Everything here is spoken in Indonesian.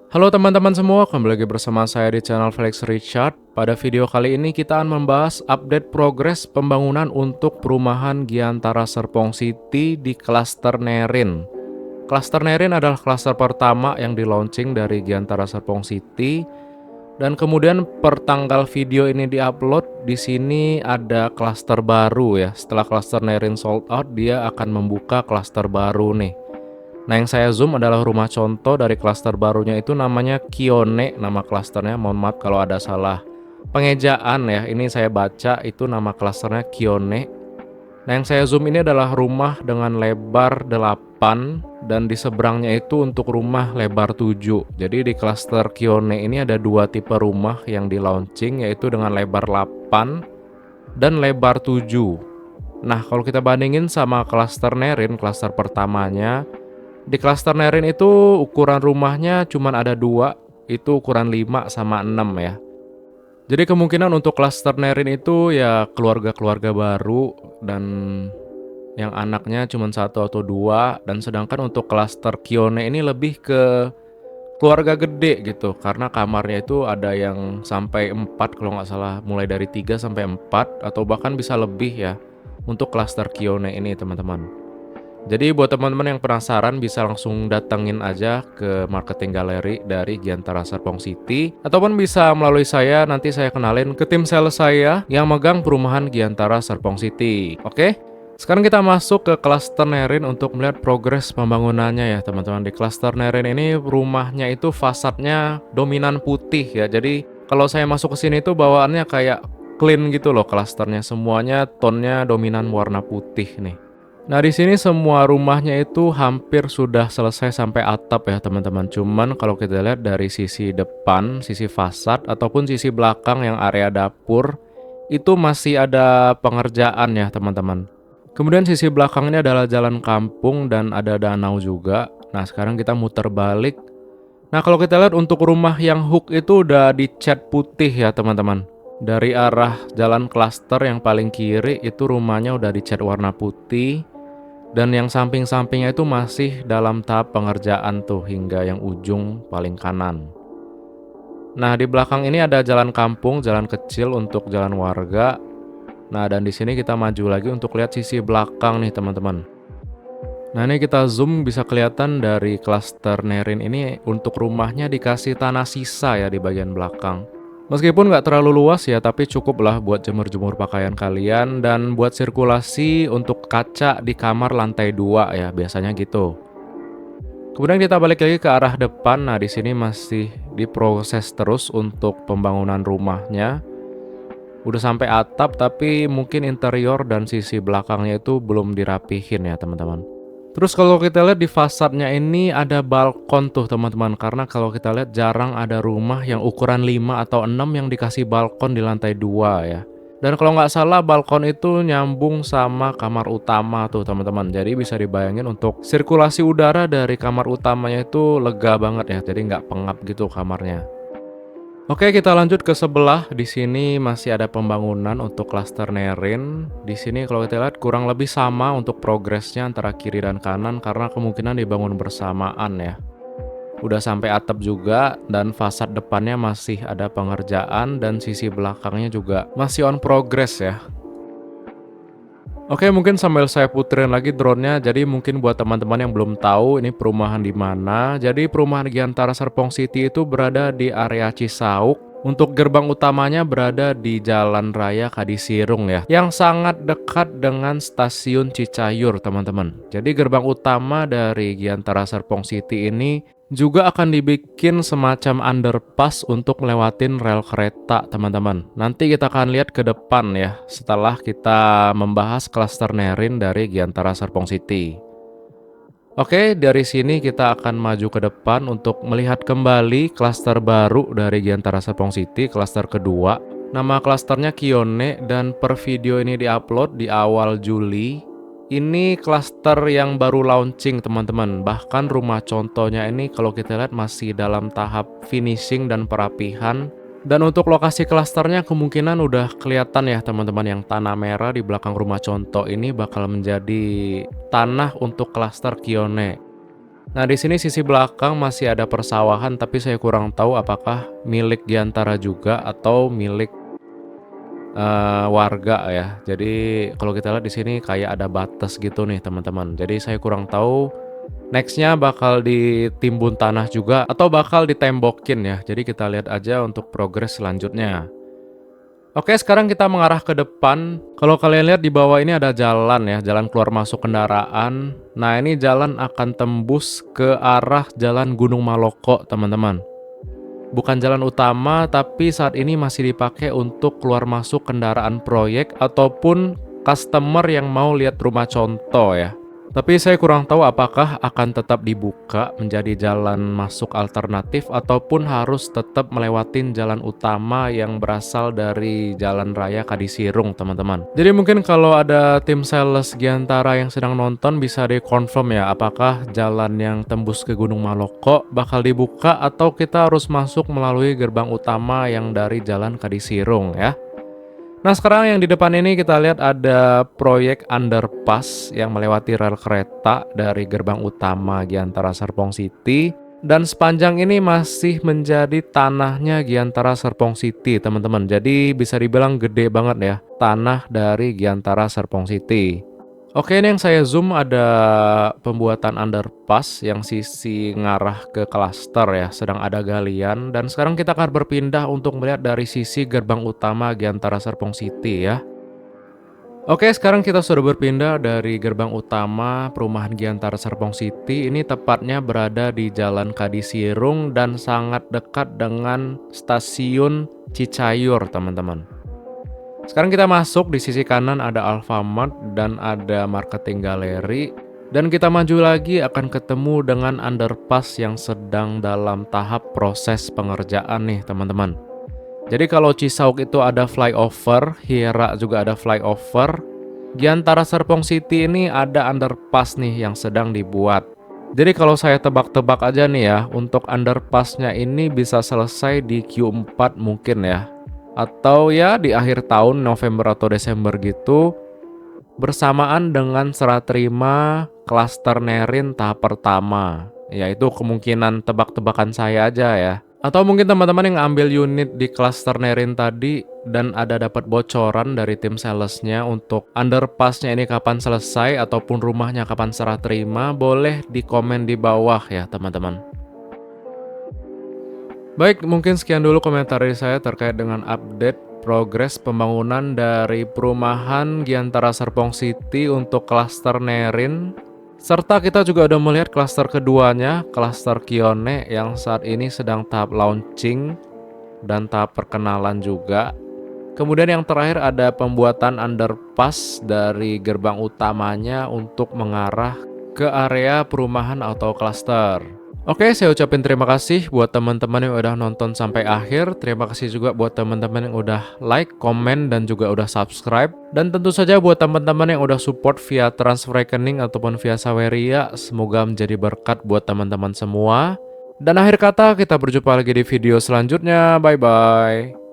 Halo teman-teman semua, kembali lagi bersama saya di channel Felix Richard. Pada video kali ini kita akan membahas update progres pembangunan untuk perumahan Giantara Serpong City di Klaster Nerin. Klaster Nerin adalah klaster pertama yang di-launching dari Giantara Serpong City. Dan kemudian per tanggal video ini di-upload, di sini ada klaster baru ya. Setelah klaster Nerin sold out, dia akan membuka klaster baru nih. Nah, yang saya zoom adalah rumah contoh dari klaster barunya itu namanya Kione, nama klasternya. Mohon maaf kalau ada salah pengejaan ya. Ini saya baca itu nama klasternya Kione. Nah, yang saya zoom ini adalah rumah dengan lebar 8 dan di seberangnya itu untuk rumah lebar 7. Jadi di klaster Kione ini ada dua tipe rumah yang di launching, yaitu dengan lebar 8 dan lebar 7. Nah, kalau kita bandingin sama klaster Nerin, klaster pertamanya, di klaster Nerin itu ukuran rumahnya cuma ada dua, itu ukuran 5 sama 6 ya. Jadi kemungkinan untuk klaster Nerin itu ya keluarga-keluarga baru dan yang anaknya cuma satu atau dua, dan sedangkan untuk klaster Kione ini lebih ke keluarga gede gitu, karena kamarnya itu ada yang sampai 4 kalau nggak salah, mulai dari 3 sampai 4 atau bahkan bisa lebih ya untuk klaster Kione ini teman-teman. Jadi buat teman-teman yang penasaran bisa langsung datengin aja ke marketing galeri dari Giantara Serpong City, ataupun bisa melalui saya, nanti saya kenalin ke tim sales saya yang megang perumahan Giantara Serpong City. Oke? Sekarang kita masuk ke klaster Nerin untuk melihat progres pembangunannya ya teman-teman. Di klaster Nerin ini rumahnya itu fasadnya dominan putih ya. Jadi kalau saya masuk ke sini tuh bawaannya kayak clean gitu loh klasternya. Semuanya tonnya dominan warna putih nih. Nah, di sini semua rumahnya itu hampir sudah selesai sampai atap ya teman-teman. Cuman kalau kita lihat dari sisi depan, sisi fasad ataupun sisi belakang yang area dapur, itu masih ada pengerjaan ya teman-teman. Kemudian sisi belakang ini adalah jalan kampung dan ada danau juga. Nah, sekarang kita muter balik. Nah, kalau kita lihat untuk rumah yang hook itu udah dicat putih ya teman-teman. Dari arah jalan klaster yang paling kiri itu rumahnya udah dicat warna putih. Dan yang samping-sampingnya itu masih dalam tahap pengerjaan tuh hingga yang ujung paling kanan. Nah, di belakang ini ada jalan kampung, jalan kecil untuk jalan warga. Nah, dan di sini kita maju lagi untuk lihat sisi belakang nih teman-teman. Nah, ini kita zoom bisa kelihatan dari klaster Nerin ini untuk rumahnya dikasih tanah sisa ya di bagian belakang. Meskipun nggak terlalu luas ya, tapi cukuplah buat jemur-jemur pakaian kalian dan buat sirkulasi untuk kaca di kamar lantai 2 ya, biasanya gitu. Kemudian kita balik lagi ke arah depan. Nah, di sini masih diproses terus untuk pembangunan rumahnya. Udah sampai atap, tapi mungkin interior dan sisi belakangnya itu belum dirapihin ya, teman-teman. Terus kalau kita lihat di fasadnya ini ada balkon tuh teman-teman, karena kalau kita lihat jarang ada rumah yang ukuran 5 atau 6 yang dikasih balkon di lantai 2 ya. Dan kalau nggak salah balkon itu nyambung sama kamar utama tuh teman-teman. Jadi bisa dibayangin untuk sirkulasi udara dari kamar utamanya itu lega banget ya, jadi nggak pengap gitu kamarnya. Oke, kita lanjut ke sebelah. Di sini masih ada pembangunan untuk klaster Nerin. Di sini kalau kita lihat kurang lebih sama untuk progresnya antara kiri dan kanan karena kemungkinan dibangun bersamaan ya. Udah sampai atap juga dan fasad depannya masih ada pengerjaan dan sisi belakangnya juga masih on progress ya. Oke, mungkin sambil saya puterin lagi drone-nya. Jadi mungkin buat teman-teman yang belum tahu ini perumahan di mana. Jadi perumahan Giantara Serpong City itu berada di area Cisauk. Untuk gerbang utamanya berada di Jalan Raya Kadisirung ya, yang sangat dekat dengan stasiun Cicayur teman-teman. Jadi gerbang utama dari Giantara Serpong City ini juga akan dibikin semacam underpass untuk ngelewatin rel kereta teman-teman. Nanti kita akan lihat ke depan ya setelah kita membahas klaster Nerin dari Giantara Serpong City. Oke, dari sini kita akan maju ke depan untuk melihat kembali klaster baru dari Giantara Serpong City, klaster kedua. Nama klasternya Kione dan per video ini diupload di awal Juli. Ini klaster yang baru launching teman-teman. Bahkan rumah contohnya ini kalau kita lihat masih dalam tahap finishing dan perapihan. Dan untuk lokasi klasternya kemungkinan udah kelihatan ya teman-teman, yang tanah merah di belakang rumah contoh ini bakal menjadi tanah untuk klaster Kione. Nah, di sini sisi belakang masih ada persawahan, tapi saya kurang tahu apakah milik Giantara juga atau milik warga ya. Jadi kalau kita lihat di sini kayak ada batas gitu nih teman-teman. Jadi saya kurang tahu nextnya bakal ditimbun tanah juga atau bakal ditembokin ya. Jadi kita lihat aja untuk progres selanjutnya. Oke, sekarang kita mengarah ke depan. Kalau kalian lihat di bawah ini ada jalan ya, jalan keluar masuk kendaraan. Nah, ini jalan akan tembus ke arah Jalan Gunung Maloko, teman-teman. Bukan jalan utama, tapi saat ini masih dipakai untuk keluar masuk kendaraan proyek ataupun customer yang mau lihat rumah contoh ya. Tapi saya kurang tahu apakah akan tetap dibuka menjadi jalan masuk alternatif ataupun harus tetap melewatin jalan utama yang berasal dari Jalan Raya Kadisirung, teman-teman. Jadi mungkin kalau ada tim sales Giantara yang sedang nonton bisa dikonfirm ya, apakah jalan yang tembus ke Gunung Maloko bakal dibuka atau kita harus masuk melalui gerbang utama yang dari Jalan Kadisirung ya. Nah, sekarang yang di depan ini kita lihat ada proyek underpass yang melewati rel kereta dari gerbang utama Giantara Serpong City. Dan sepanjang ini masih menjadi tanahnya Giantara Serpong City, teman-teman. Jadi bisa dibilang gede banget ya, tanah dari Giantara Serpong City. Oke, ini yang saya zoom ada pembuatan underpass yang sisi ngarah ke klaster ya, sedang ada galian. Dan sekarang kita akan berpindah untuk melihat dari sisi gerbang utama Giantara Serpong City ya. Oke, sekarang kita sudah berpindah dari gerbang utama perumahan Giantara Serpong City. Ini tepatnya berada di Jalan Kadisirung dan sangat dekat dengan stasiun Cicayur, teman-teman. Sekarang kita masuk, di sisi kanan ada Alfamart dan ada Marketing Gallery. Dan kita maju lagi akan ketemu dengan underpass yang sedang dalam tahap proses pengerjaan nih teman-teman. Jadi kalau Cisauk itu ada flyover, Hira juga ada flyover. Giantara Serpong City ini ada underpass nih yang sedang dibuat. Jadi kalau saya tebak-tebak aja nih ya, untuk underpassnya ini bisa selesai di Q4 mungkin ya. Atau ya di akhir tahun November atau Desember gitu, bersamaan dengan serah terima klaster Nerin tahap pertama. Ya itu kemungkinan tebak-tebakan saya aja ya. Atau mungkin teman-teman yang ambil unit di klaster Nerin tadi dan ada dapat bocoran dari tim salesnya untuk underpassnya ini kapan selesai ataupun rumahnya kapan serah terima, boleh di komen di bawah ya teman-teman. Baik, mungkin sekian dulu komentar dari saya terkait dengan update progres pembangunan dari perumahan Giantara Serpong City untuk klaster Nerin. Serta kita juga udah melihat klaster keduanya, klaster Kione yang saat ini sedang tahap launching dan tahap perkenalan juga. Kemudian yang terakhir ada pembuatan underpass dari gerbang utamanya untuk mengarah ke area perumahan atau klaster. Oke, saya ucapin terima kasih buat teman-teman yang udah nonton sampai akhir. Terima kasih juga buat teman-teman yang udah like, komen, dan juga udah subscribe. Dan tentu saja buat teman-teman yang udah support via transfer rekening ataupun via Saweria. Semoga menjadi berkat buat teman-teman semua. Dan akhir kata, kita berjumpa lagi di video selanjutnya. Bye-bye.